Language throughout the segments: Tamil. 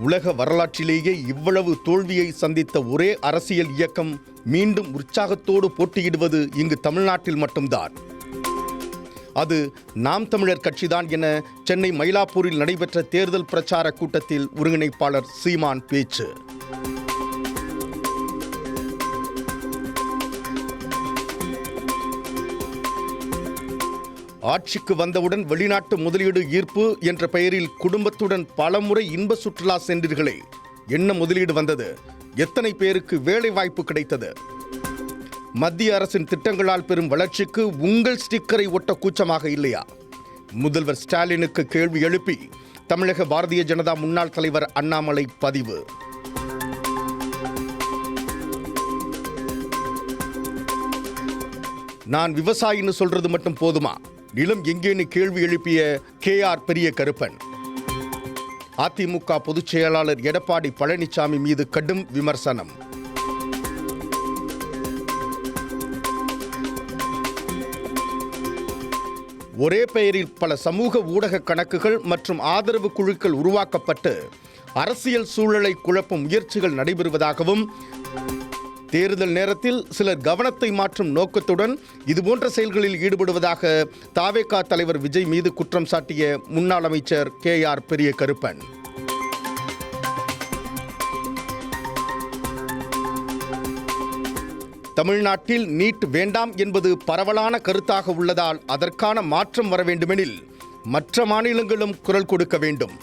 உலக வரலாற்றிலேயே இவ்வளவு தோல்வியை சந்தித்த ஒரே அரசியல் இயக்கம் மீண்டும் உற்சாகத்தோடு போட்டியிடுவது இங்கு தமிழ்நாட்டில் மட்டும்தான். அது நாம் தமிழர் கட்சிதான் என சென்னை மயிலாப்பூரில் நடைபெற்ற தேர்தல் பிரச்சார கூட்டத்தில் ஒருங்கிணைப்பாளர் சீமான் பேச்சு. ஆட்சிக்கு வந்தவுடன் வெளிநாட்டு முதலீடு ஈர்ப்பு என்ற பெயரில் குடும்பத்துடன் பலமுறை இன்ப சுற்றுலா சென்றீர்களே, என்ன முதலீடு வந்தது? எத்தனை பேருக்கு வேலை வாய்ப்பு கிடைத்தது? மத்திய அரசின் திட்டங்களால் பெறும் வளர்ச்சிக்கு உங்கள் ஸ்டிக்கரை ஒட்ட கூச்சமாக இல்லையா? முதல்வர் ஸ்டாலினுக்கு கேள்வி எழுப்பி தமிழக பாரதிய ஜனதா முன்னாள் தலைவர் அண்ணாமலை பதிவு. நான் விவசாயின்னு சொல்றது மட்டும் போதுமா? நிலம் எங்கேன்னு கேள்வி எழுப்பிய KR பெரிய கருப்பன். அதிமுக பொதுச் செயலாளர் எடப்பாடி பழனிசாமி மீது கடும் விமர்சனம். ஒரே பெயரில் பல சமூக ஊடக கணக்குகள் மற்றும் ஆதரவு குழுக்கள் உருவாக்கப்பட்டு அரசியல் சூழலை குழப்பும் முயற்சிகள் நடைபெறுவதாகவும், தேர்தல் நேரத்தில் சிலர் கவனத்தை மாற்றும் நோக்கத்துடன் இதுபோன்ற செயல்களில் ஈடுபடுவதாக தாவேகா தலைவர் விஜய் மீது குற்றம் சாட்டிய முன்னாள் அமைச்சர் KR பெரிய கருப்பன். தமிழ்நாட்டில் நீட் வேண்டாம் என்பது பரவலான கருத்தாக உள்ளதால் அதற்கான மாற்றம் வர வேண்டுமெனில் மற்ற மாநிலங்களும் குரல் கொடுக்க வேண்டும்.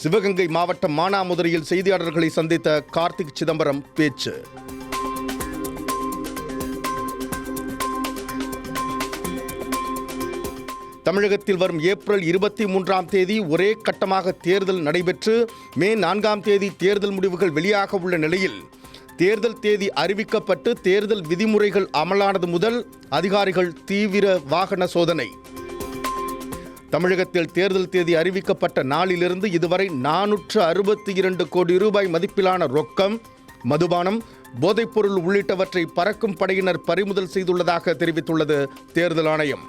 சிவகங்கை மாவட்டம் மானாமதுரையில் செய்தியாளர்களை சந்தித்த கார்த்திக் சிதம்பரம் பேச்சு. தமிழகத்தில் வரும் ஏப்ரல் 23ஆம் தேதி ஒரே கட்டமாக தேர்தல் நடைபெற்று மே 4ஆம் தேதி தேர்தல் முடிவுகள் வெளியாக உள்ள நிலையில், தேர்தல் தேதி அறிவிக்கப்பட்டு தேர்தல் விதிமுறைகள் அமலானது முதல் அதிகாரிகள் தீவிர வாகன சோதனை. தமிழகத்தில் தேர்தல் தேதி அறிவிக்கப்பட்ட நாளிலிருந்து இதுவரை 462 கோடி ரூபாய் மதிப்பிலான ரொக்கம், மதுபானம், போதைப்பொருள் உள்ளிட்டவற்றை பறக்கும் படையினர் பறிமுதல் செய்துள்ளதாக தெரிவித்துள்ளது தேர்தல் ஆணையம்.